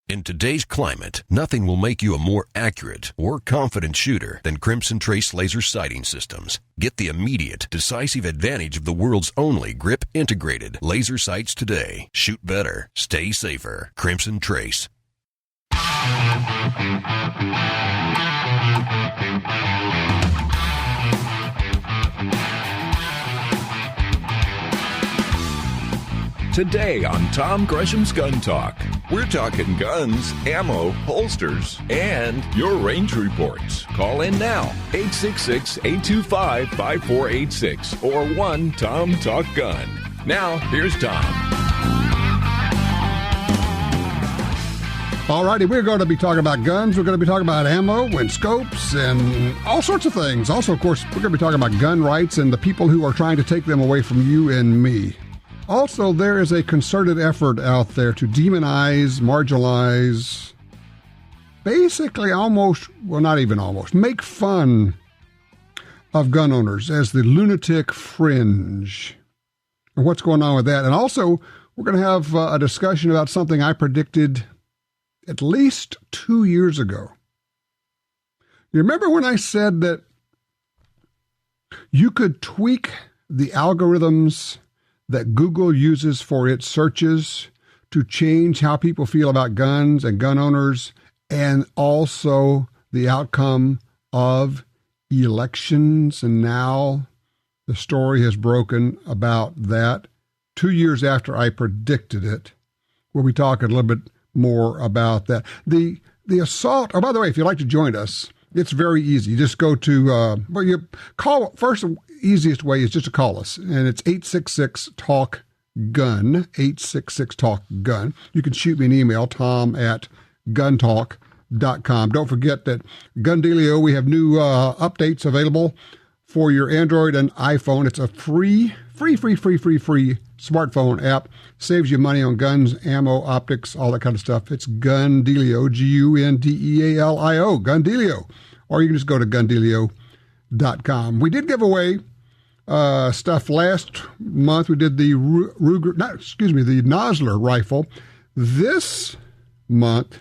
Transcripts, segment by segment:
In today's climate, nothing will make you a more accurate or confident shooter than Crimson Trace laser sighting systems. Get the immediate, decisive advantage of the world's only grip-integrated laser sights today. Shoot better. Stay safer. Crimson Trace. Today on Tom Gresham's Gun Talk, we're talking guns, ammo, holsters, and your range reports. Call in now, 866-825-5486 or 1-TOM-TALK-GUN. Now, here's Tom. All righty, we're going to be talking about guns. We're going to be talking about ammo and scopes and all sorts of things. Also, of course, we're going to be talking about gun rights and the people who are trying to take them away from you and me. Also, there is a concerted effort out there to demonize, marginalize, basically almost, well, not even almost, make fun of gun owners as the lunatic fringe. And what's going on with that? And also, we're going to have a discussion about something I predicted at least 2 years ago. You remember when I said that you could tweak the algorithms that Google uses for its searches to change how people feel about guns and gun owners, and also the outcome of elections? And now the story has broken about that 2 years after I predicted it. We'll be talking a little bit more about that. The assault, oh, by the way, if you'd like to join us, it's very easy. You just go to, you call, first, easiest way is just to call us, and it's 866-TALK-GUN, 866-TALK-GUN. You can shoot me an email, tom@guntalk.com. Don't forget that Gun Dealio, we have new updates available for your Android and iPhone. It's a free smartphone app. Saves you money on guns, ammo, optics, all that kind of stuff. It's Gun Dealio, Gundealio, Gun Dealio. Or you can just go to gundealio.com. We did give away stuff last month. We did the the Nosler rifle. This month,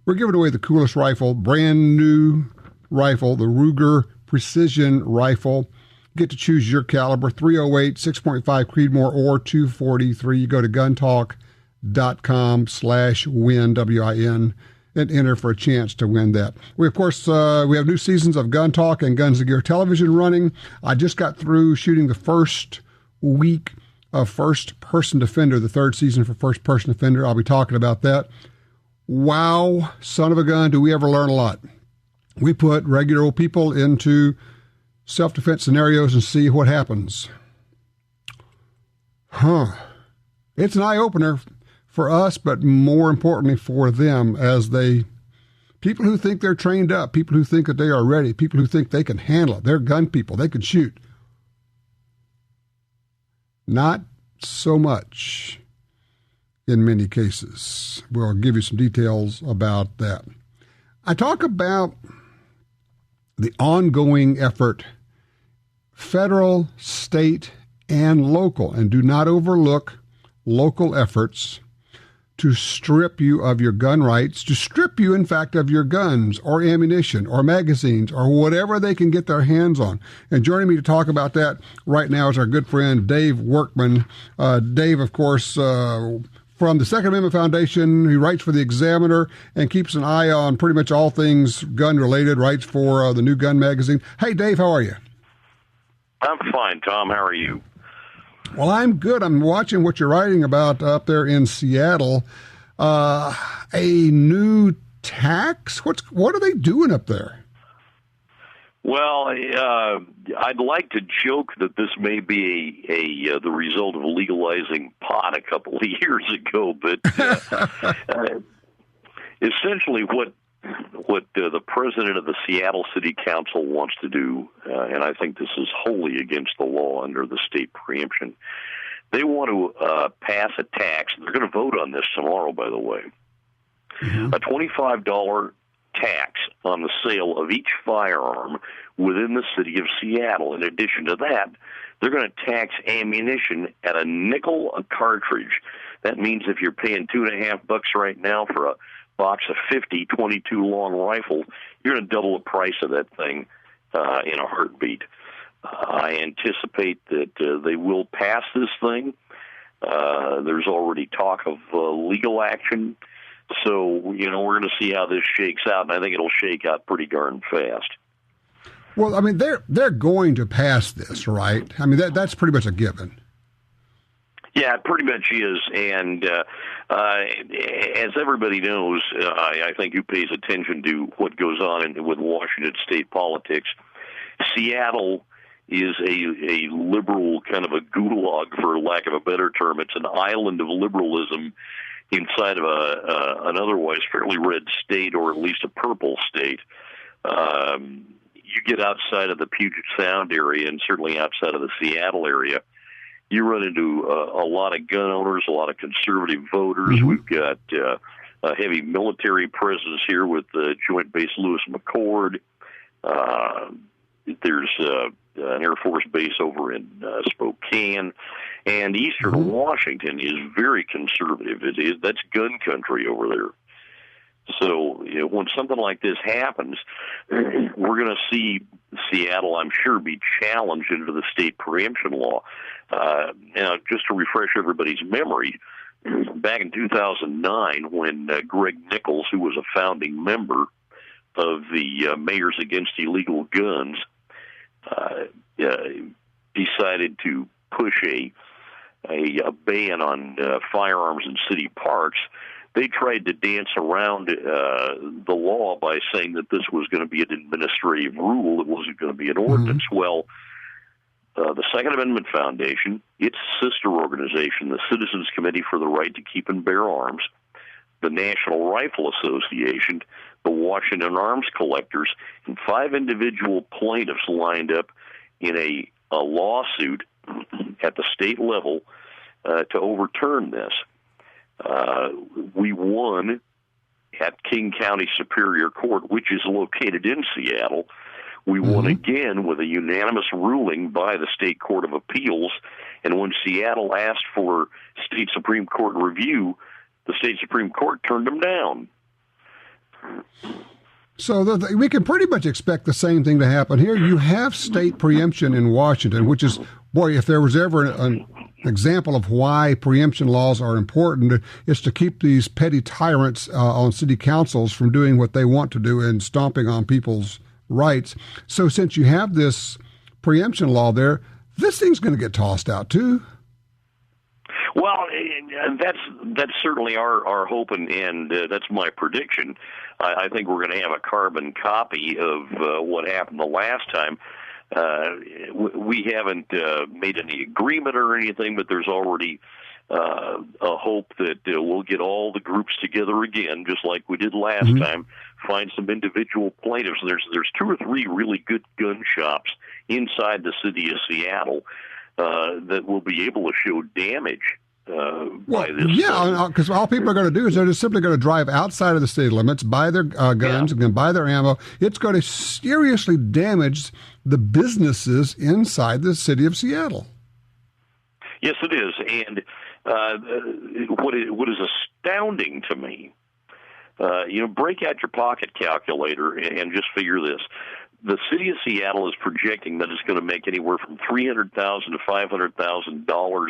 we're giving away the coolest rifle, brand new rifle, the Ruger Precision Rifle. You get to choose your caliber, 308, 6.5 Creedmoor, or 243. You go to guntalk.com/win, W-I-N, and enter for a chance to win that. We, of course, we have new seasons of Gun Talk and Guns and Gear television running. I just got through shooting the first week of First Person Defender, the third season for First Person Defender. I'll be talking about that. Wow, son of a gun, do we ever learn a lot. We put regular old people into self-defense scenarios and see what happens. It's an eye-opener for us, but more importantly for them, as people who think they're trained up, people who think that they are ready, people who think they can handle it. They're gun people. They can shoot. Not so much in many cases. We'll give you some details about that. I talk about the ongoing effort, federal, state, and local, and do not overlook local efforts to strip you of your gun rights, to strip you, in fact, of your guns or ammunition or magazines or whatever they can get their hands on. And joining me to talk about that right now is our good friend, Dave Workman. Dave, of course, from the Second Amendment Foundation, he writes for the Examiner and keeps an eye on pretty much all things gun-related, writes for the New Gun magazine. Hey, Dave, how are you? I'm fine, Tom. How are you? Well, I'm good. I'm watching what you're writing about up there in Seattle. A new tax? What are they doing up there? Well, I'd like to joke that this may be the result of legalizing pot a couple of years ago, but essentially what the president of the Seattle City Council wants to do, and I think this is wholly against the law under the state preemption, they want to pass a tax. They're going to vote on this tomorrow, by the way. Mm-hmm. A $25 tax on the sale of each firearm within the city of Seattle. In addition to that, they're going to tax ammunition at a nickel a cartridge. That means if you're paying $2.50 right now for a box of 50 22 long rifle, you're going to double the price of that thing in a heartbeat. I anticipate that they will pass this thing. There's already talk of legal action. So, we're going to see how this shakes out, and I think it'll shake out pretty darn fast. Well, I mean, they're going to pass this, right? I mean, that's pretty much a given. Yeah, it pretty much is. And as everybody knows, I think who pays attention to what goes on with Washington state politics, Seattle is a liberal kind of a gulag, for lack of a better term. It's an island of liberalism inside of an otherwise fairly red state, or at least a purple state. You get outside of the Puget Sound area, and certainly outside of the Seattle area, you run into a lot of gun owners, a lot of conservative voters. Mm-hmm. We've got a heavy military presence here with the Joint Base Lewis McChord. There's an Air Force base over in Spokane, and eastern mm-hmm. Washington is very conservative. That's gun country over there. So when something like this happens, we're going to see Seattle, I'm sure, be challenged into the state preemption law. Now, just to refresh everybody's memory, back in 2009, when Greg Nichols, who was a founding member of the Mayors Against Illegal Guns, decided to push a ban on firearms in city parks, they tried to dance around the law by saying that this was going to be an administrative rule. It wasn't going to be an ordinance. Mm-hmm. Well, the Second Amendment Foundation, its sister organization, the Citizens Committee for the Right to Keep and Bear Arms, the National Rifle Association, the Washington Arms Collectors, and 5 individual plaintiffs lined up in a lawsuit at the state level to overturn this. We won at King County Superior Court, which is located in Seattle. We won again with a unanimous ruling by the State Court of Appeals. And when Seattle asked for state Supreme Court review, the state Supreme Court turned them down. So we can pretty much expect the same thing to happen here. You have state preemption in Washington, which is, boy, if there was ever an example of why preemption laws are important, it's to keep these petty tyrants on city councils from doing what they want to do and stomping on people's rights. So since you have this preemption law there, this thing's going to get tossed out too. Well, that's certainly our hope, and that's my prediction. I think we're going to have a carbon copy of what happened the last time. We haven't made any agreement or anything, but there's already a hope that we'll get all the groups together again, just like we did last time, find some individual plaintiffs. There's 2 or 3 really good gun shops inside the city of Seattle that will be able to show damage by this. Yeah, because all people are going to do is they're just simply going to drive outside of the city limits, buy their guns, and buy their ammo. It's going to seriously damage the businesses inside the city of Seattle. Yes, it is. And what is astounding to me, break out your pocket calculator and just figure this. The city of Seattle is projecting that it's going to make anywhere from $300,000 to $500,000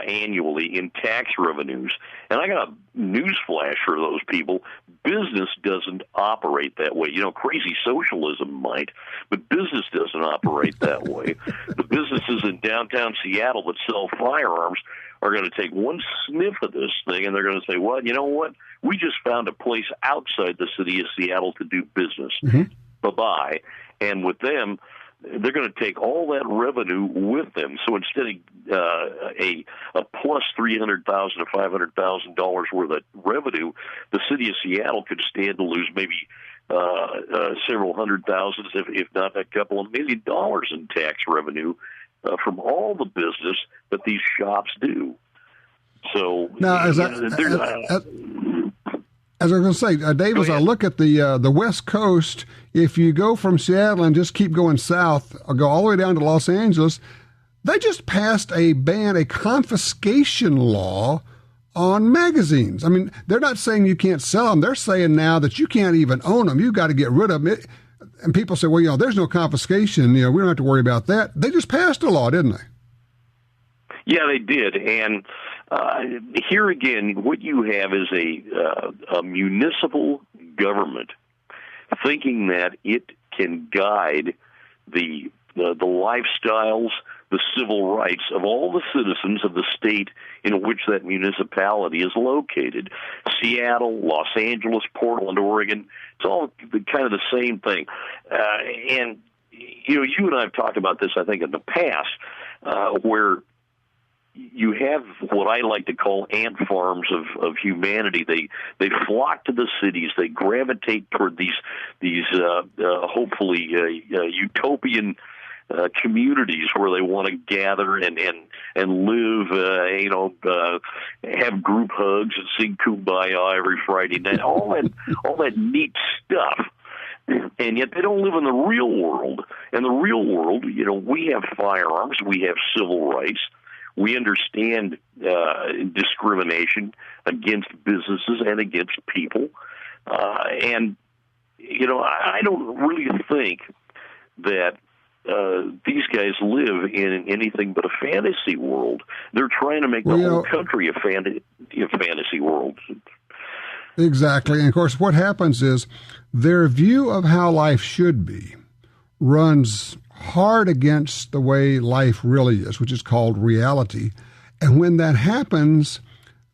annually in tax revenues. And I got a news flash for those people. Business doesn't operate that way. Crazy socialism might, but business doesn't operate that way. The businesses in downtown Seattle that sell firearms are going to take one sniff of this thing, and they're going to say, well, you know what? We just found a place outside the city of Seattle to do business. Bye-bye. And with them, they're going to take all that revenue with them. So instead of a plus $300,000 to $500,000 worth of revenue, the city of Seattle could stand to lose maybe several hundred thousands, if not a couple of $1 million in tax revenue from all the business that these shops do. So now, as I was going to say, Dave, as I look at the West Coast, if you go from Seattle and just keep going south, or go all the way down to Los Angeles, they just passed a confiscation law on magazines. I mean, they're not saying you can't sell them. They're saying now that you can't even own them. You've got to get rid of them. And people say, well, there's no confiscation. We don't have to worry about that. They just passed a law, didn't they? Yeah, they did. And here again, what you have is a municipal government thinking that it can guide the lifestyles, the civil rights of all the citizens of the state in which that municipality is located. Seattle, Los Angeles, Portland, Oregon, it's all kind of the same thing. And, you and I have talked about this, I think, in the past, where you have what I like to call ant farms of humanity. They flock to the cities. They gravitate toward these hopefully utopian communities where they want to gather and live, have group hugs and sing Kumbaya every Friday night. All that neat stuff. And yet they don't live in the real world. In the real world, we have firearms, we have civil rights. We understand discrimination against businesses and against people. I don't really think that these guys live in anything but a fantasy world. They're trying to make the whole country a fantasy world. Exactly. And, of course, what happens is their view of how life should be runs hard against the way life really is, which is called reality. And when that happens,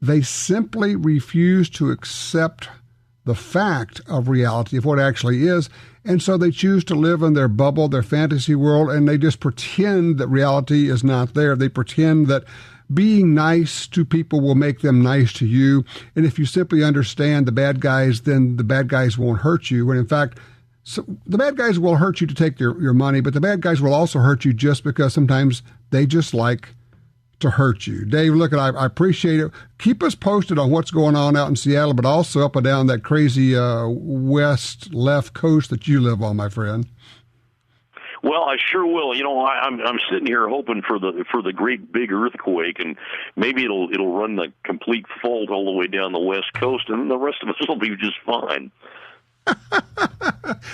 they simply refuse to accept the fact of reality, of what actually is. And so they choose to live in their bubble, their fantasy world, and they just pretend that reality is not there. They pretend that being nice to people will make them nice to you. And if you simply understand the bad guys, then the bad guys won't hurt you. And in fact, so the bad guys will hurt you to take your money, but the bad guys will also hurt you just because sometimes they just like to hurt you. Dave, look, I appreciate it. Keep us posted on what's going on out in Seattle, but also up and down that crazy west left coast that you live on, my friend. Well, I sure will. I'm sitting here hoping for the great big earthquake, and maybe it'll run the complete fault all the way down the west coast, and the rest of us will be just fine.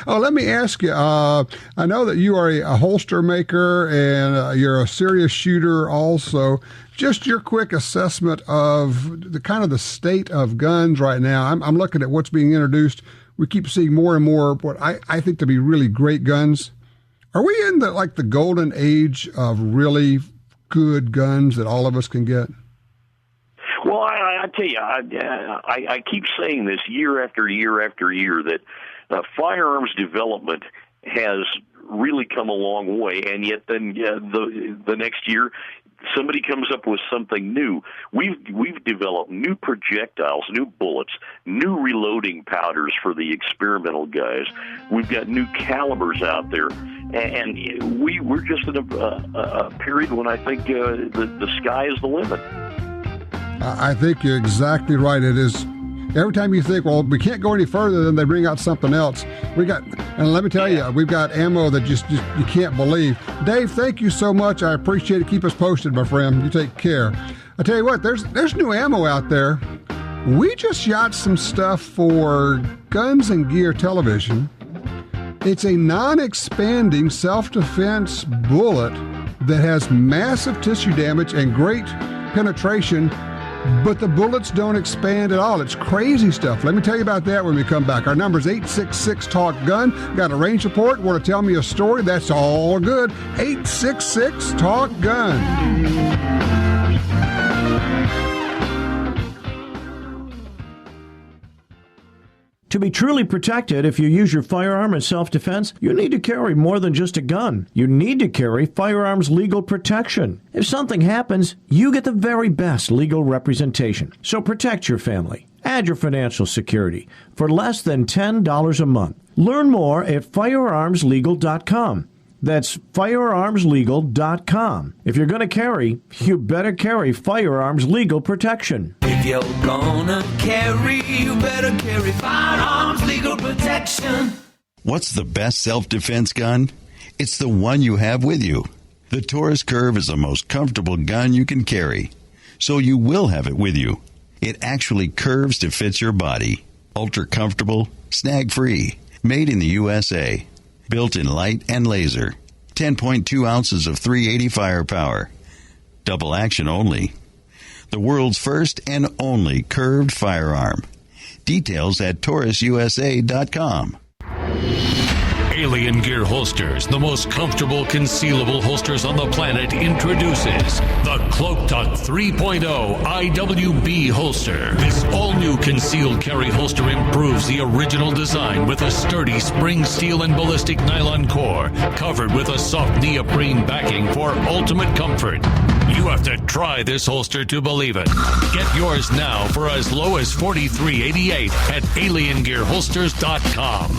Oh, let me ask you. I know that you are a holster maker and you're a serious shooter also. Just your quick assessment of the state of guns right now. I'm looking at what's being introduced. We keep seeing more and more what I think to be really great guns. Are we in the golden age of really good guns that all of us can get? Well, I tell you, I keep saying this year after year after year that firearms development has really come a long way, and yet then the next year somebody comes up with something new. We've developed new projectiles, new bullets, new reloading powders for the experimental guys. We've got new calibers out there, and we're just in a period when I think the sky is the limit. I think you're exactly right. It is. Every time you think, well, we can't go any further, then they bring out something else. And let me tell you, we've got ammo that just you can't believe. Dave, thank you so much. I appreciate it. Keep us posted, my friend. You take care. I tell you what, there's new ammo out there. We just shot some stuff for Guns and Gear Television. It's a non-expanding self-defense bullet that has massive tissue damage and great penetration, but the bullets don't expand at all. It's crazy stuff. Let me tell you about that when we come back. Our number is 866-TALK-GUN. Got a range report? Want to tell me a story? That's all good. 866-TALK-GUN. To be truly protected, if you use your firearm in self-defense, you need to carry more than just a gun. You need to carry firearms legal protection. If something happens, you get the very best legal representation. So protect your family. Add your financial security for less than $10 a month. Learn more at firearmslegal.com. That's firearmslegal.com. If you're going to carry, you better carry firearms legal protection. If you're gonna carry, you better carry firearms legal protection. What's the best self-defense gun? It's the one you have with you. The Taurus Curve is the most comfortable gun you can carry, so you will have it with you. It actually curves to fit your body. Ultra comfortable, snag-free. Made in the USA. Built in light and laser. 10.2 ounces of 380 firepower. Double action only. The world's first and only curved firearm. Details at taurususa.com. Alien Gear Holsters, the most comfortable concealable holsters on the planet, introduces the Cloak Tuck 3.0 IWB holster. This all-new concealed carry holster improves the original design with a sturdy spring steel and ballistic nylon core, covered with a soft neoprene backing for ultimate comfort. You have to try this holster to believe it. Get yours now for as low as $43.88 at aliengearholsters.com.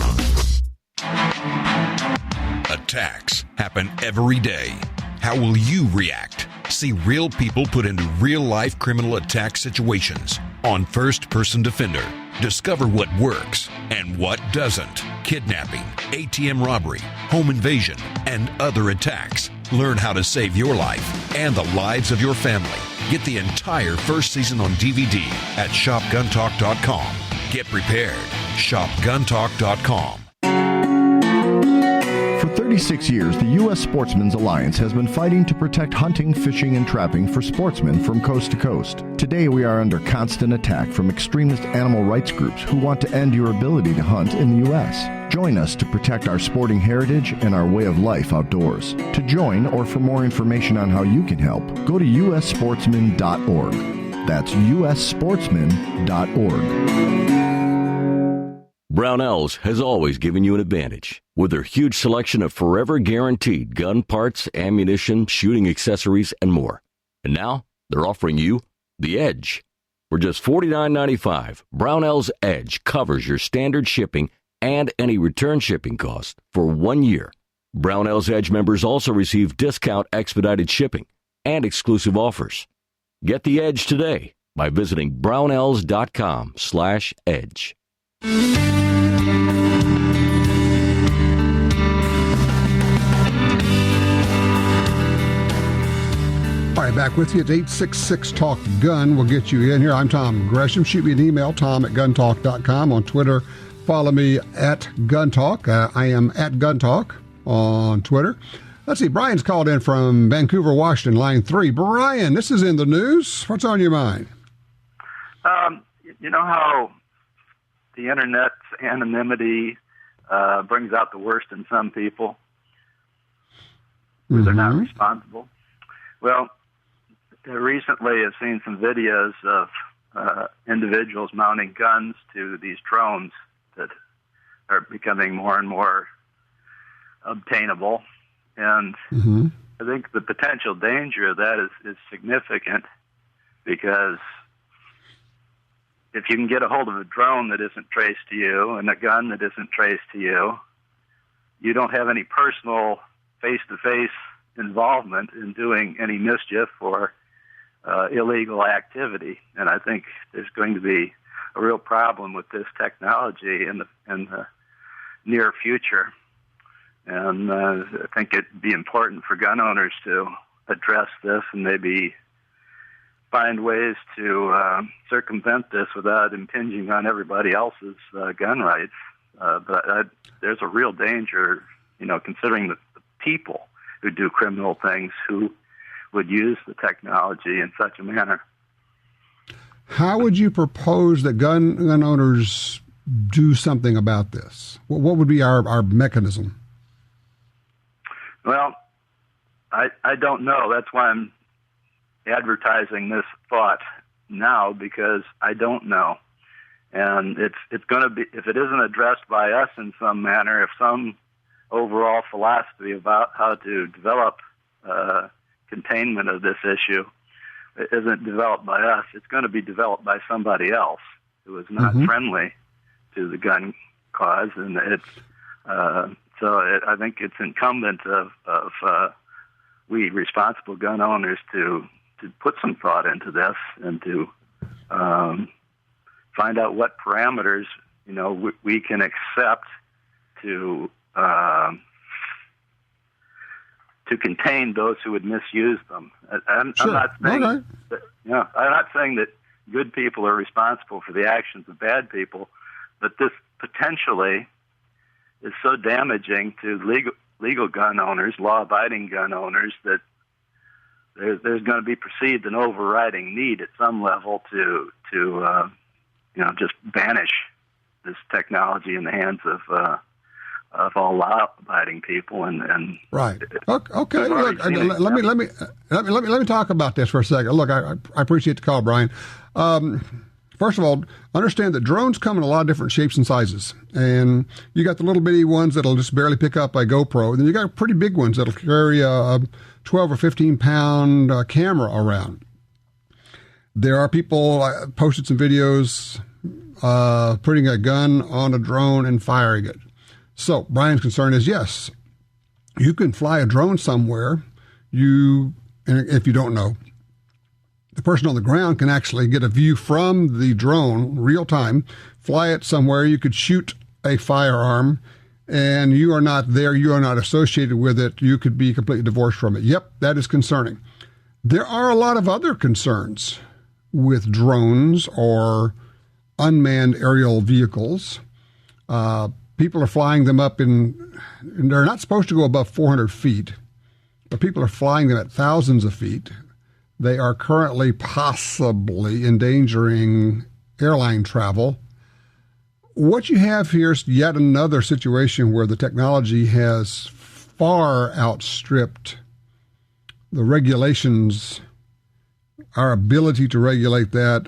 Attacks happen every day. How will you react? See real people put into real-life criminal attack situations on First Person Defender. Discover what works and what doesn't. Kidnapping, ATM robbery, home invasion, and other attacks. Learn how to save your life and the lives of your family. Get the entire first season on DVD at shopguntalk.com. Get prepared. Shopguntalk.com. For 36 years, the U.S. Sportsmen's Alliance has been fighting to protect hunting, fishing, and trapping for sportsmen from coast to coast. Today, we are under constant attack from extremist animal rights groups who want to end your ability to hunt in the U.S. Join us to protect our sporting heritage and our way of life outdoors. To join or for more information on how you can help, go to ussportsman.org. That's ussportsman.org. Brownells has always given you an advantage. With their huge selection of forever guaranteed gun parts, ammunition, shooting accessories, and more. And now, they're offering you the Edge. For just $49.95, Brownells Edge covers your standard shipping and any return shipping cost for 1 year. Brownells Edge members also receive discount expedited shipping and exclusive offers. Get the Edge today by visiting brownells.com/edge. All right, back with you. It's 866 Talk Gun. We'll get you in here. I'm Tom Gresham. Shoot me an email, tom@guntalk.com. On Twitter, follow me at GunTalk. I am at GunTalk on Twitter. Let's see. Brian's called in from Vancouver, Washington, line 3. Brian, this is in the news. What's on your mind? You know how the Internet's anonymity brings out the worst in some people? They're not responsible. Well, recently I've seen some videos of individuals mounting guns to these drones that are becoming more and more obtainable. And I think the potential danger of that is significant, because if you can get a hold of a drone that isn't traced to you and a gun that isn't traced to you, you don't have any personal face-to-face involvement in doing any mischief or illegal activity. And I think there's going to be a real problem with this technology in the near future. And I think it'd be important for gun owners to address this and maybe find ways to circumvent this without impinging on everybody else's gun rights. But there's a real danger, considering the people who do criminal things who would use the technology in such a manner. How would you propose that gun owners do something about this? What would be our mechanism? Well, I don't know. That's why I'm advertising this thought now, because I don't know. And it's going to be, if it isn't addressed by us in some manner, if some overall philosophy about how to develop containment of this issue isn't developed by us, it's going to be developed by somebody else who is not friendly to the gun cause. And I think it's incumbent of we responsible gun owners to put some thought into this and to find out what parameters we can accept to contain those who would misuse them. I'm not saying I'm not saying that good people are responsible for the actions of bad people, but this potentially is so damaging to legal gun owners, law-abiding gun owners, that there's going to be perceived an overriding need at some level to just banish this technology in the hands of all law-abiding people. And right. Okay. Look, let me talk about this for a second. Look, I appreciate the call, Brian. First of all, understand that drones come in a lot of different shapes and sizes. And you got the little bitty ones that'll just barely pick up a GoPro. And then you got pretty big ones that'll carry a 12 or 15 pound camera around. There are people posted some videos putting a gun on a drone and firing it. So Brian's concern is, yes, you can fly a drone somewhere. And if you don't know, the person on the ground can actually get a view from the drone, real time, fly it somewhere. You could shoot a firearm, and you are not there. You are not associated with it. You could be completely divorced from it. Yep, that is concerning. There are a lot of other concerns with drones or unmanned aerial vehicles. People are flying them up and they're not supposed to go above 400 feet, but people are flying them at thousands of feet. They are currently possibly endangering airline travel. What you have here is yet another situation where the technology has far outstripped the regulations, our ability to regulate that.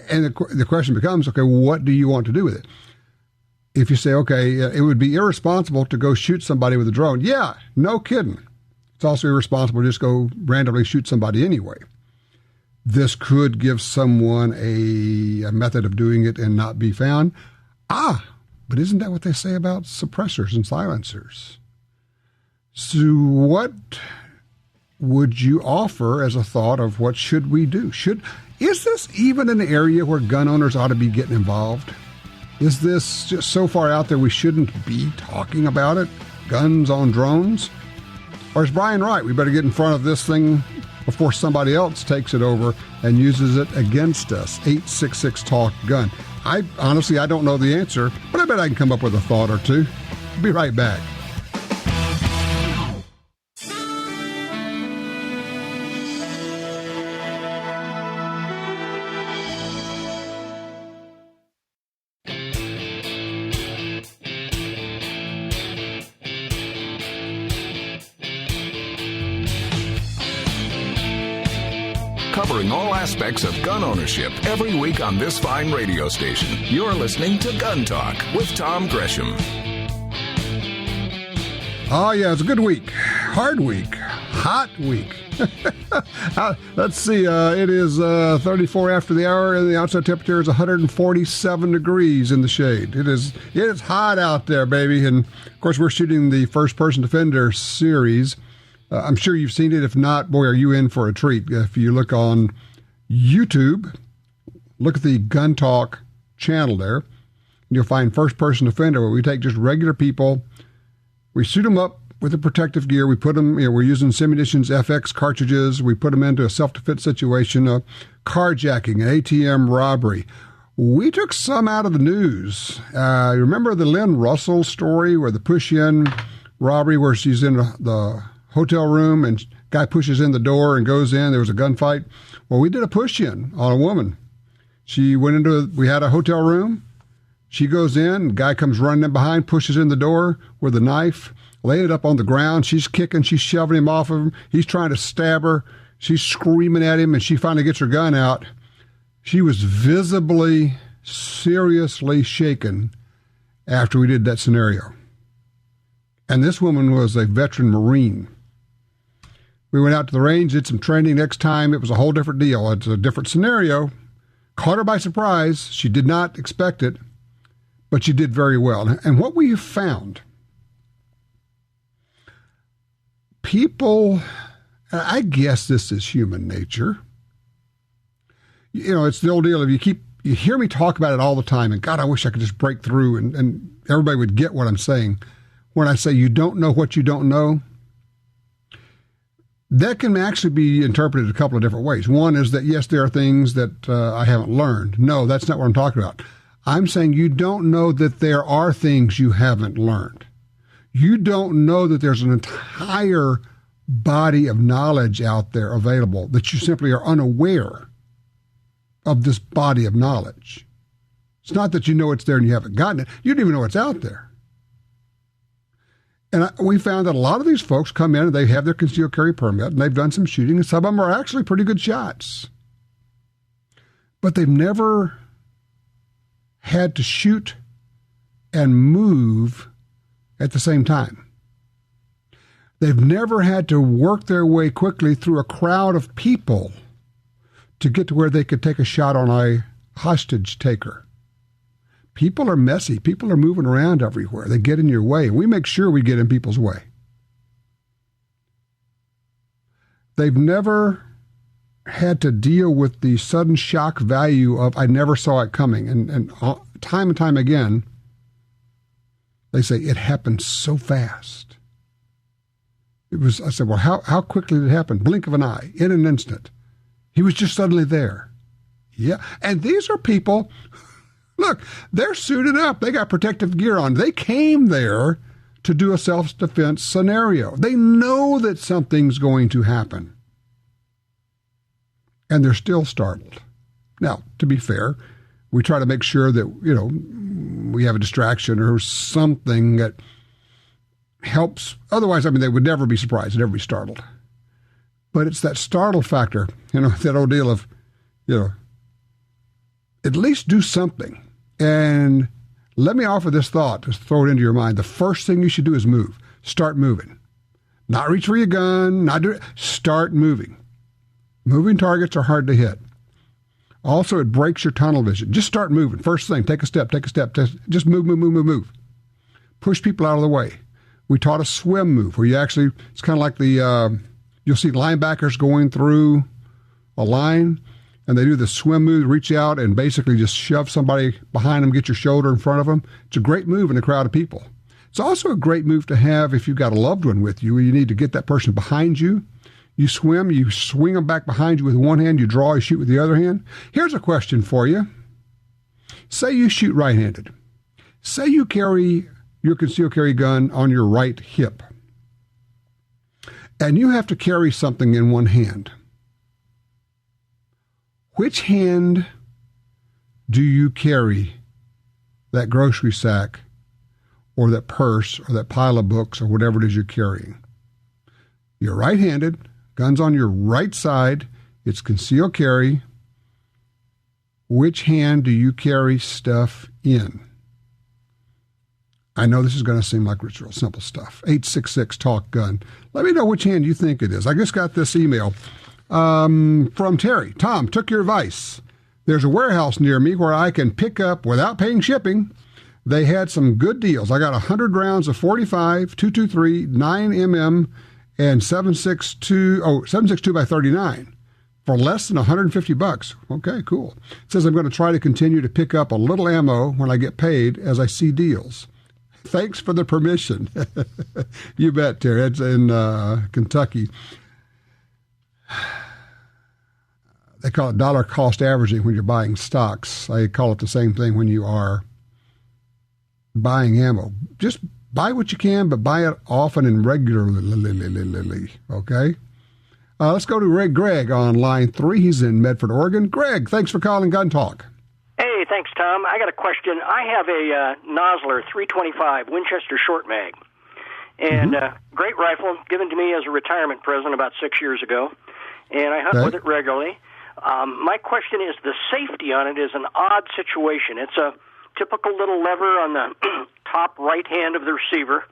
And the question becomes, okay, what do you want to do with it? If you say, okay, it would be irresponsible to go shoot somebody with a drone. Yeah, no kidding. It's also irresponsible to just go randomly shoot somebody anyway. This could give someone a method of doing it and not be found. But isn't that what they say about suppressors and silencers? So what would you offer as a thought of what should we do? Is this even an area where gun owners ought to be getting involved? Is this just so far out there we shouldn't be talking about it? Guns on drones? Or is Brian right? We better get in front of this thing before somebody else takes it over and uses it against us. 866-TALK-GUN. I don't know the answer, but I bet I can come up with a thought or two. Be right back. Covering all aspects of gun ownership every week on this fine radio station. You're listening to Gun Talk with Tom Gresham. Oh, yeah, it's a good week. Hard week. Hot week. Let's see. It is 34 after the hour, and the outside temperature is 147 degrees in the shade. It is hot out there, baby. And, of course, we're shooting the First-Person Defender series. I'm sure you've seen it. If not, boy, are you in for a treat. If you look on YouTube, look at the Gun Talk channel there. You'll find First Person Defender, where we take just regular people, we suit them up with the protective gear, we put them, we're using Simunitions FX cartridges, we put them into a self-defense situation, a carjacking, an ATM robbery. We took some out of the news. Remember the Lynn Russell story where the push-in robbery where she's in the hotel room and guy pushes in the door and goes in. There was a gunfight. Well, we did a push-in on a woman. We had a hotel room. She goes in, guy comes running in behind, pushes in the door with a knife, laid it up on the ground. She's kicking, she's shoving him off of him. He's trying to stab her. She's screaming at him, and she finally gets her gun out. She was visibly, seriously shaken after we did that scenario. And this woman was a veteran Marine. We went out to the range, did some training. Next time, it was a whole different deal. It's a different scenario. Caught her by surprise. She did not expect it, but she did very well. And what we have found, people, I guess this is human nature. It's the old deal of you hear me talk about it all the time, and God, I wish I could just break through and everybody would get what I'm saying. When I say you don't know what you don't know, That can actually be interpreted a couple of different ways. One is that, yes, there are things that I haven't learned. No, that's not what I'm talking about. I'm saying you don't know that there are things you haven't learned. You don't know that there's an entire body of knowledge out there available, that you simply are unaware of this body of knowledge. It's not that you know it's there and you haven't gotten it. You don't even know it's out there. And we found that a lot of these folks come in and they have their concealed carry permit and they've done some shooting, and some of them are actually pretty good shots. But they've never had to shoot and move at the same time. They've never had to work their way quickly through a crowd of people to get to where they could take a shot on a hostage taker. People are messy. People are moving around everywhere. They get in your way. We make sure we get in people's way. They've never had to deal with the sudden shock value of, I never saw it coming. And time again, they say, it happened so fast. I said, well, how quickly did it happen? Blink of an eye, in an instant. He was just suddenly there. Yeah. And these are people, look, they're suited up. They got protective gear on. They came there to do a self-defense scenario. They know that something's going to happen. And they're still startled. Now, to be fair, we try to make sure that, we have a distraction or something that helps. Otherwise, they would never be surprised, never be startled. But it's that startle factor, that old deal of, at least do something. And let me offer this thought, just throw it into your mind. The first thing you should do is move. Start moving. Not reach for your gun, not do it. Start moving. Moving targets are hard to hit. Also, it breaks your tunnel vision. Just start moving. First thing, take a step. Just move. Push people out of the way. We taught a swim move where it's kind of like you'll see linebackers going through a line, and they do the swim move, reach out and basically just shove somebody behind them, get your shoulder in front of them. It's a great move in a crowd of people. It's also a great move to have if you've got a loved one with you, you need to get that person behind you. You swim, you swing them back behind you with one hand, you draw, you shoot with the other hand. Here's a question for you. Say you shoot right-handed. Say you carry your concealed carry gun on your right hip, and you have to carry something in one hand. Which hand do you carry that grocery sack or that purse or that pile of books or whatever it is you're carrying? You're right-handed, gun's on your right side, it's concealed carry. Which hand do you carry stuff in? I know this is going to seem like it's real simple stuff. 866-TALK-GUN. Let me know which hand you think it is. I just got this email from Terry. Tom, took your advice. There's a warehouse near me where I can pick up without paying shipping. They had some good deals. I got 100 rounds of 45, 223, 9mm, and 7.62 by 39 for less than $150. Okay, cool. It says I'm going to try to continue to pick up a little ammo when I get paid as I see deals. Thanks for the permission. You bet, Terry. It's in Kentucky. They call it dollar cost averaging when you're buying stocks. I call it the same thing when you are buying ammo. Just buy what you can, but buy it often and regularly. Okay? Let's go to Greg on line 3. He's in Medford, Oregon. Greg, thanks for calling Gun Talk. Hey, thanks, Tom. I got a question. I have a Nosler 325 Winchester short mag, and great rifle given to me as a retirement present about 6 years ago, and I hunt with it regularly. My question is, the safety on it is an odd situation. It's a typical little lever on the top right hand of the receiver,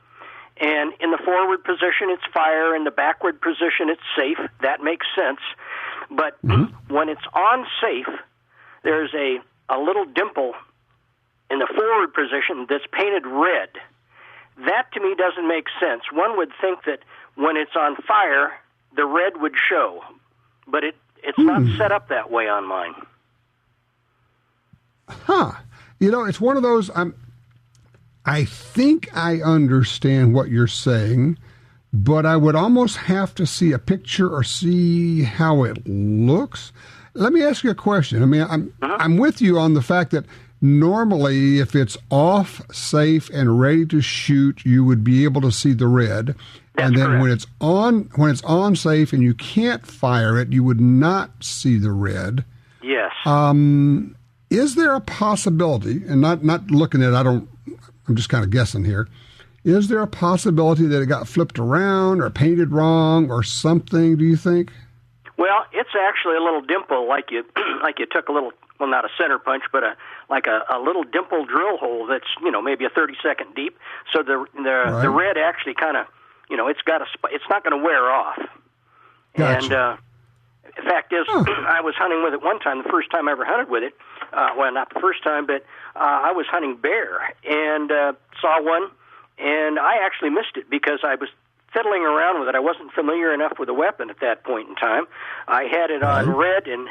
and in the forward position it's fire, in the backward position it's safe. That makes sense. But when it's on safe, there's a little dimple in the forward position that's painted red. That to me doesn't make sense. One would think that when it's on fire, the red would show, but it's not set up that way on mine. It's one of those, I think I understand what you're saying, but I would almost have to see a picture or see how it looks. Let me ask you a question. I mean, I'm with you on the fact that normally if it's off, safe, and ready to shoot, you would be able to see the red. That's and then correct. when it's on safe and you can't fire it, you would not see the red. Yes. Is there a possibility, and not looking at it, I'm just kind of guessing here, is there a possibility that it got flipped around or painted wrong or something, do you think? Well, it's actually a little dimple, like you took a little, well, not a center punch, but a little dimple drill hole that's, maybe a 30-second deep. So the red actually kind of, it's not going to wear off. Gotcha. And the fact is, I was hunting with it one time, the first time I ever hunted with it. Well, not the first time, but I was hunting bear and saw one, and I actually missed it because I was fiddling around with it. I wasn't familiar enough with the weapon at that point in time. I had it on red and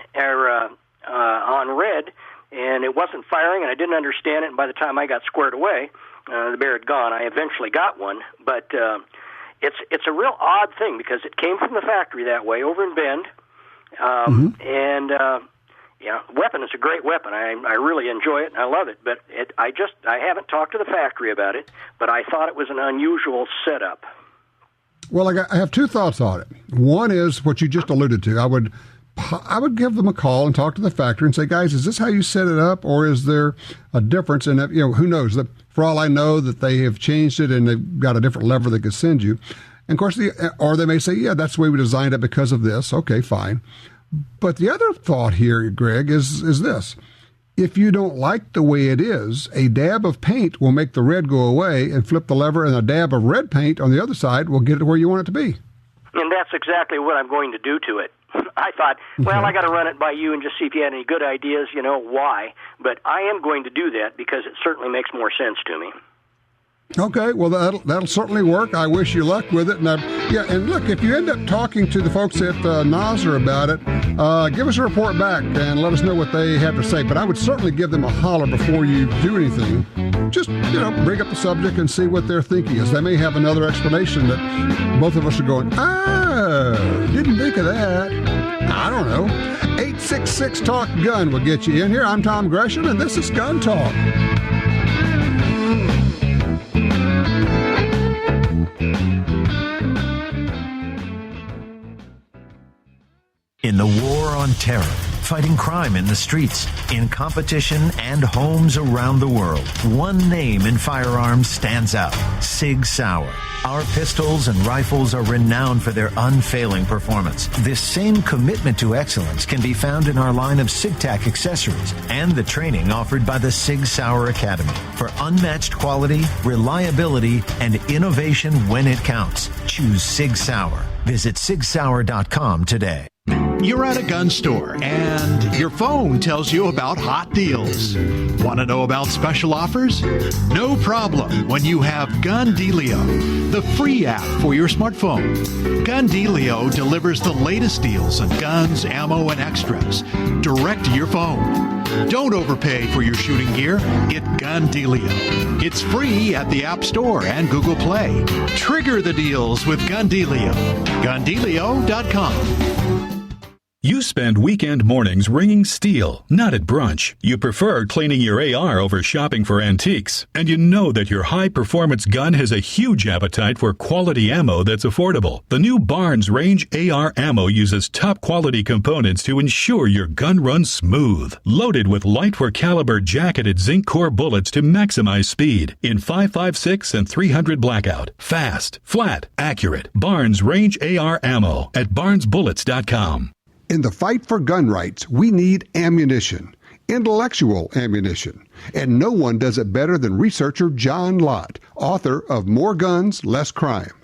it wasn't firing, and I didn't understand it. And by the time I got squared away, the bear had gone. I eventually got one, but it's a real odd thing because it came from the factory that way over in Bend, weapon is a great weapon. I really enjoy it and I love it, but I haven't talked to the factory about it. But I thought it was an unusual setup. Well, I have two thoughts on it. One is what you just alluded to. I would give them a call and talk to the factory and say, guys, is this how you set it up, or is there a difference? And who knows? For all I know, that they have changed it and they've got a different lever they could send you. And of course, or they may say, yeah, that's the way we designed it because of this. Okay, fine. But the other thought here, Greg, is this. If you don't like the way it is, a dab of paint will make the red go away and flip the lever, and a dab of red paint on the other side will get it where you want it to be. And that's exactly what I'm going to do to it. I thought, well, I got to run it by you and just see if you had any good ideas, why. But I am going to do that because it certainly makes more sense to me. Okay, well, that'll certainly work. I wish you luck with it. And look, if you end up talking to the folks at Nosler about it, give us a report back and let us know what they have to say. But I would certainly give them a holler before you do anything. Just, bring up the subject and see what their thinking is. They may have another explanation that both of us are going, didn't think of that. I don't know. 866-TALK-GUN will get you in here. I'm Tom Gresham, and this is Gun Talk. In the war on terror, fighting crime in the streets, in competition and homes around the world, one name in firearms stands out: Sig Sauer. Our pistols and rifles are renowned for their unfailing performance. This same commitment to excellence can be found in our line of SigTac accessories and the training offered by the Sig Sauer Academy. For unmatched quality, reliability, and innovation when it counts, choose Sig Sauer. Visit sigsauer.com today. You're at a gun store and your phone tells you about hot deals. Want to know about special offers? No problem when you have Gun Dealio, the free app for your smartphone. Gun Dealio delivers the latest deals on guns, ammo, and extras direct to your phone. Don't overpay for your shooting gear. Get Gun Dealio. It's free at the App Store and Google Play. Trigger the deals with Gun Dealio. GunDealio.com. You spend weekend mornings ringing steel, not at brunch. You prefer cleaning your AR over shopping for antiques. And you know that your high-performance gun has a huge appetite for quality ammo that's affordable. The new Barnes Range AR ammo uses top-quality components to ensure your gun runs smooth. Loaded with light-for-caliber jacketed zinc core bullets to maximize speed in 5.56 and 300 blackout. Fast, flat, accurate. Barnes Range AR ammo at barnesbullets.com. In the fight for gun rights, we need ammunition, intellectual ammunition. And no one does it better than researcher John Lott, author of More Guns, Less Crime.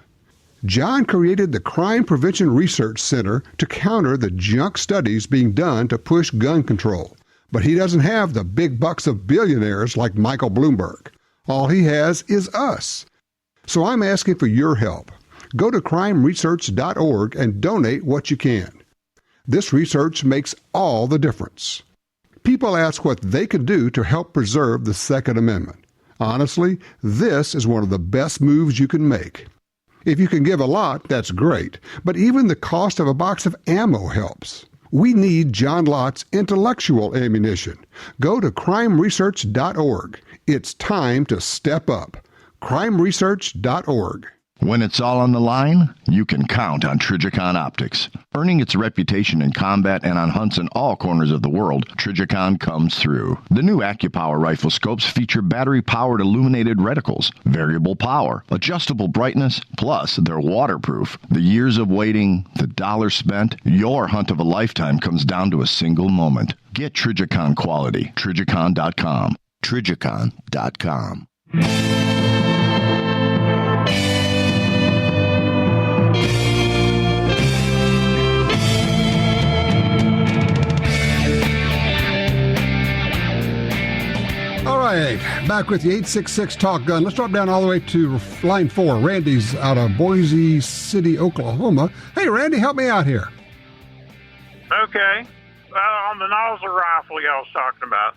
John created the Crime Prevention Research Center to counter the junk studies being done to push gun control. But he doesn't have the big bucks of billionaires like Michael Bloomberg. All he has is us. So I'm asking for your help. Go to crimeresearch.org and donate what you can. This research makes all the difference. People ask what they can do to help preserve the Second Amendment. Honestly, this is one of the best moves you can make. If you can give a lot, that's great, but even the cost of a box of ammo helps. We need John Lott's intellectual ammunition. Go to crimeresearch.org. It's time to step up. crimeresearch.org. When it's all on the line, you can count on Trijicon Optics. Earning its reputation in combat and on hunts in all corners of the world, Trijicon comes through. The new AccuPower rifle scopes feature battery-powered illuminated reticles, variable power, adjustable brightness, plus they're waterproof. The years of waiting, the dollars spent, your hunt of a lifetime comes down to a single moment. Get Trijicon quality. Trijicon.com. Trijicon.com. All right, back with you, 866 Talk Gun. Let's drop down all the way to line 4. Randy's out of Boise City, Oklahoma. Hey, Randy, help me out here. Okay. On the nozzle rifle y'all was talking about.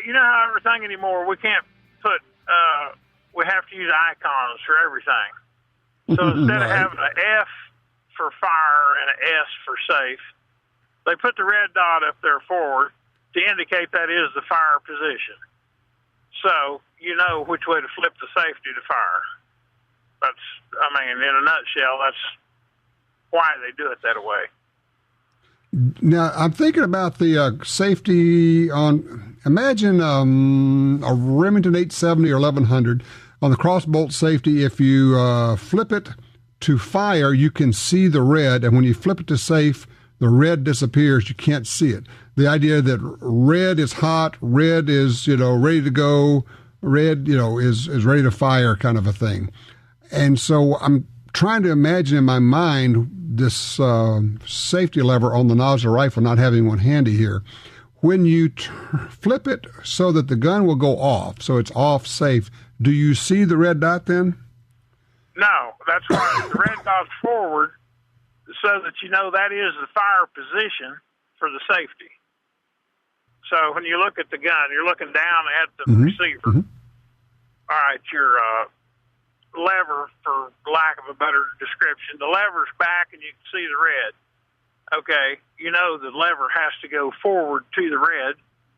You know how everything anymore, we can't put, we have to use icons for everything. So instead of having an F for fire and an S for safe, they put the red dot up there forward to indicate that is the fire position. So you know which way to flip the safety to fire. In a nutshell, that's why they do it that way. Now, I'm thinking about the safety on, imagine a Remington 870 or 1100 on the crossbolt safety. If you flip it to fire, you can see the red, and when you flip it to safe, the red disappears. You can't see it. The idea that red is hot, red is, ready to go, red, is ready to fire kind of a thing. And so I'm trying to imagine in my mind this safety lever on the nozzle rifle, not having one handy here. When you flip it so that the gun will go off, so it's off safe, do you see the red dot then? No, that's why the red dot's forward so that you know that is the fire position for the safety. So when you look at the gun, you're looking down at the receiver. All right, your lever, for lack of a better description, the lever's back and you can see the red. Okay, you know the lever has to go forward to the red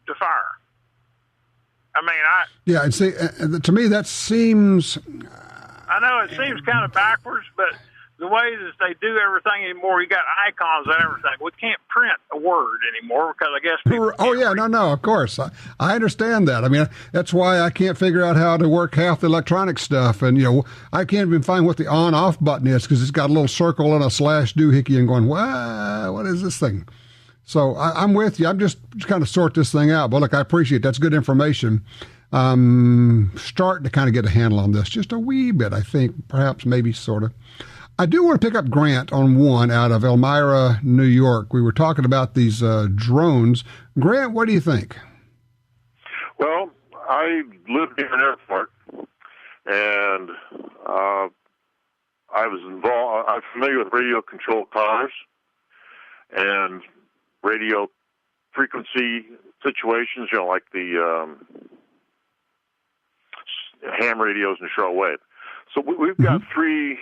to fire. Yeah, and see, to me that seems... I know it seems kind of backwards, but the way that they do everything anymore, you got icons and everything. We can't print a word anymore because I guess people... Oh, yeah, no, of course. I understand that. That's why I can't figure out how to work half the electronic stuff. And, I can't even find what the on-off button is because it's got a little circle and a slash doohickey and going, what is this thing? So I'm with you. I'm just kind of sort this thing out. But, look, I appreciate it. That's good information. Starting to kind of get a handle on this just a wee bit, I think, perhaps, maybe, sort of. I do want to pick up Grant on one out of Elmira, New York. We were talking about these drones. Grant, what do you think? Well, I live near an airport, and I was involved. I'm familiar with radio-controlled cars and radio frequency situations, like the ham radios and shortwave. So we've got three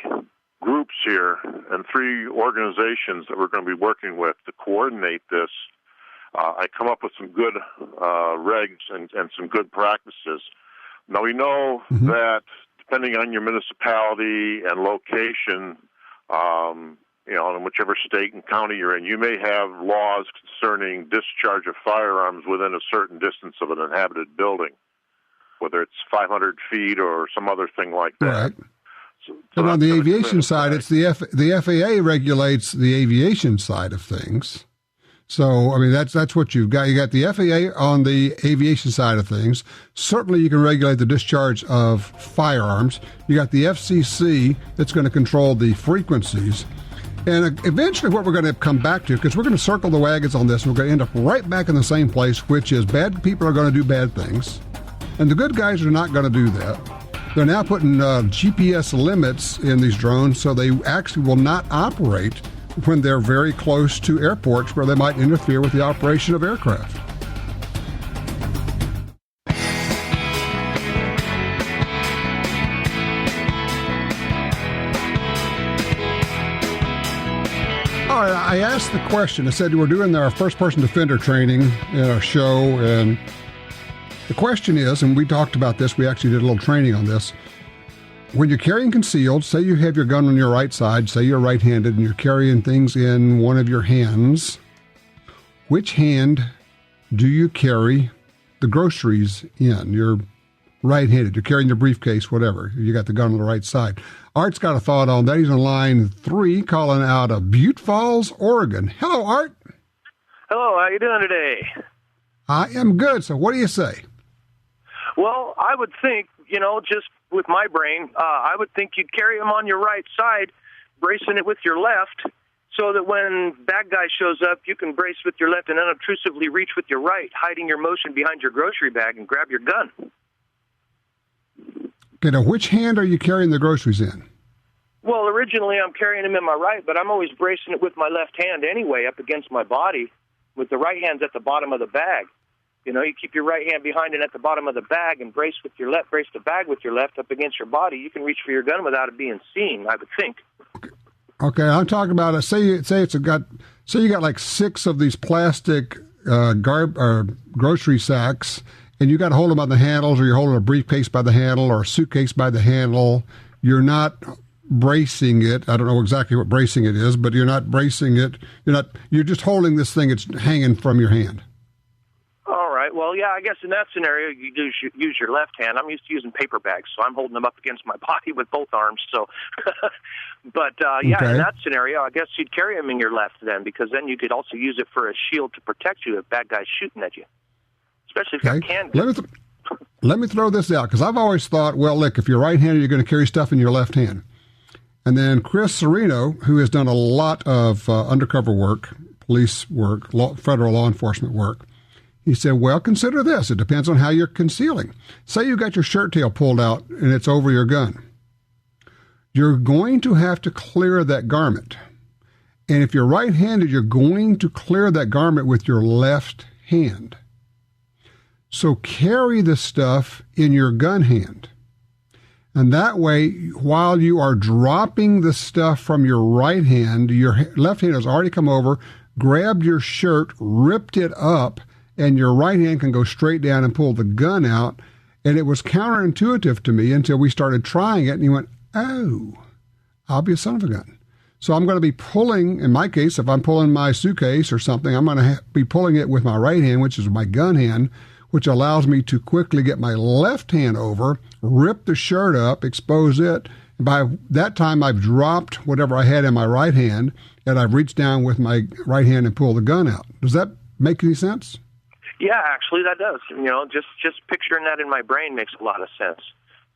groups here and three organizations that we're going to be working with to coordinate this. I come up with some good regs and some good practices. Now, we know that depending on your municipality and location, in whichever state and county you're in, you may have laws concerning discharge of firearms within a certain distance of an inhabited building, whether it's 500 feet or some other thing like that. Right. But on the aviation side, it's the FAA regulates the aviation side of things. So, that's what you've got. You got the FAA on the aviation side of things. Certainly, you can regulate the discharge of firearms. You got the FCC that's going to control the frequencies. And eventually what we're going to come back to, because we're going to circle the wagons on this, and we're going to end up right back in the same place, which is bad people are going to do bad things. And the good guys are not going to do that. They're now putting GPS limits in these drones so they actually will not operate when they're very close to airports where they might interfere with the operation of aircraft. I asked the question. I said we're doing our first-person defender training in our show, and the question is, and we talked about this, we actually did a little training on this. When you're carrying concealed, say you have your gun on your right side, say you're right-handed, and you're carrying things in one of your hands, which hand do you carry the groceries in? You're right-handed. You're carrying your briefcase, whatever. You got the gun on the right side. Art's got a thought on that. He's on line 3, calling out of Butte Falls, Oregon. Hello, Art. Hello, how you doing today? I am good. So what do you say? Well, I would think, just with my brain, I would think you'd carry them on your right side, bracing it with your left, so that when bad guy shows up, you can brace with your left and unobtrusively reach with your right, hiding your motion behind your grocery bag and grab your gun. Okay, now which hand are you carrying the groceries in? Well, originally I'm carrying them in my right, but I'm always bracing it with my left hand anyway, up against my body, with the right hand's at the bottom of the bag. You keep your right hand behind and at the bottom of the bag and brace with your left, brace the bag with your left up against your body. You can reach for your gun without it being seen, I would think. Okay, I'm talking about say you got like 6 of these plastic grocery sacks, and you got to hold them by the handles, or you're holding a briefcase by the handle or a suitcase by the handle. You're not bracing it. I don't know exactly what bracing it is, but you're not bracing it. You're just holding this thing. It's hanging from your hand. All right. Well, yeah, I guess in that scenario, you do use your left hand. I'm used to using paper bags, so I'm holding them up against my body with both arms. So, but yeah, okay. In that scenario, I guess you'd carry them in your left then, because then you could also use it for a shield to protect you if bad guys shooting at you, especially if you can. Let me throw this out, because I've always thought, well, look, if you're right-handed, you're going to carry stuff in your left hand. And then Chris Serino, who has done a lot of undercover work, police work, federal law enforcement work, he said, well, consider this. It depends on how you're concealing. Say you got your shirt tail pulled out and it's over your gun. You're going to have to clear that garment. And if you're right-handed, you're going to clear that garment with your left hand. So carry the stuff in your gun hand. And that way, while you are dropping the stuff from your right hand, your left hand has already come over, grabbed your shirt, ripped it up, and your right hand can go straight down and pull the gun out. And it was counterintuitive to me until we started trying it, and you went, oh, I'll be a son of a gun. So I'm going to be pulling, in my case, if I'm pulling my suitcase or something, I'm going to be pulling it with my right hand, which is my gun hand, which allows me to quickly get my left hand over, rip the shirt up, expose it. By that time, I've dropped whatever I had in my right hand, and I've reached down with my right hand and pulled the gun out. Does that make any sense? Yeah, actually, that does. Just picturing that in my brain makes a lot of sense.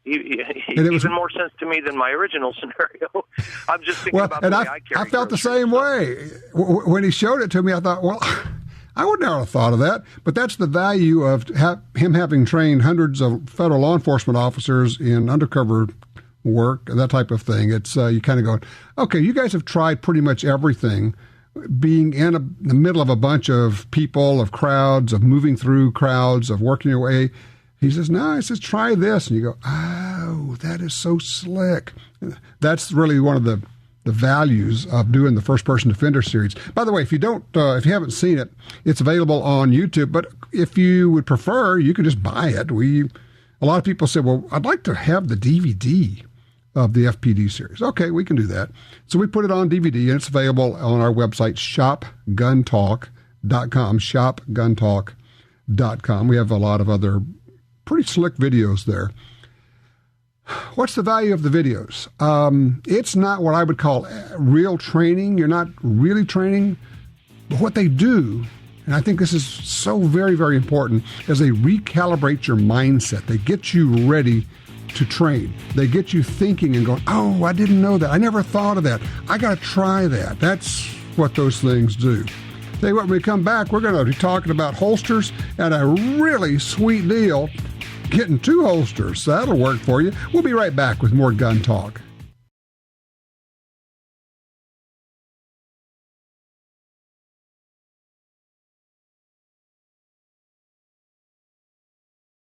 Even more sense to me than my original scenario. I'm just thinking about the way I carry. I felt the same way. When he showed it to me, I thought, well, I would never have thought of that. But that's the value of him having trained hundreds of federal law enforcement officers in undercover work, that type of thing. It's you kind of go, okay, you guys have tried pretty much everything. Being in the middle of a bunch of people, of crowds, of moving through crowds, of working your way. He says, no, he says, try this. And you go, oh, that is so slick. That's really one of the values of doing the First Person Defender series. By the way, if you haven't seen it, it's available on YouTube. But if you would prefer, you can just buy it. A lot of people say, well, I'd like to have the DVD of the FPD series. Okay, we can do that. So we put it on DVD, and it's available on our website, shopguntalk.com, shopguntalk.com. We have a lot of other pretty slick videos there. What's the value of the videos? It's not what I would call real training. You're not really training. But what they do, and I think this is so very, very important, is they recalibrate your mindset. They get you ready to train. They get you thinking and going, oh, I didn't know that. I never thought of that. I got to try that. That's what those things do. Tell you what, when we come back, we're going to be talking about holsters and a really sweet deal, getting 2 holsters. So that'll work for you. We'll be right back with more Gun Talk.